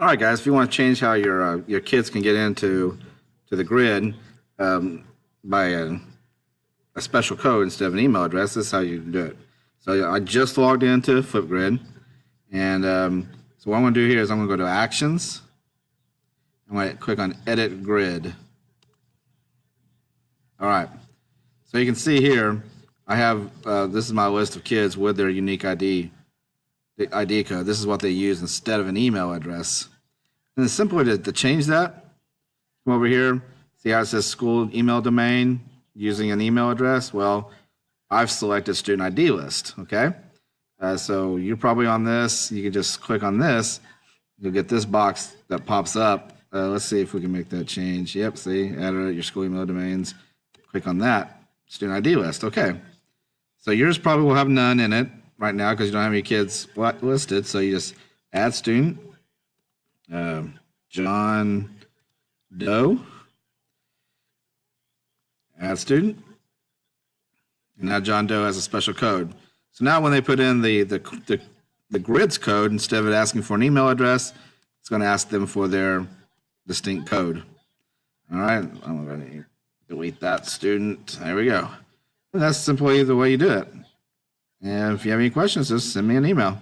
All right, guys, if you want to change how your kids can get into the grid by a special code instead of an email address, this is how you do it. So I just logged into Flipgrid, and so what I'm going to do here is I'm going to go to Actions. I'm going to click on Edit Grid. All right. So you can see here, I have this is my list of kids with their unique ID code. This is what they use instead of an email address. And it's simpler to change that. Come over here, see how it says school email domain using an email address? Well, I've selected student ID list, okay? So you're probably on this. You can just click on this. You'll get this box that pops up. Let's see if we can make that change. Yep, see, edit your school email domains. Click on that, student ID list, okay. So yours probably will have none in it right now because you don't have any kids listed. So you just add student. John Doe, add student, and now John Doe has a special code. So now when they put in the grids code, instead of it asking for an email address, it's going to ask them for their distinct code. All right, I'm going to delete that student. There we go. And that's simply the way you do it. And if you have any questions, just send me an email.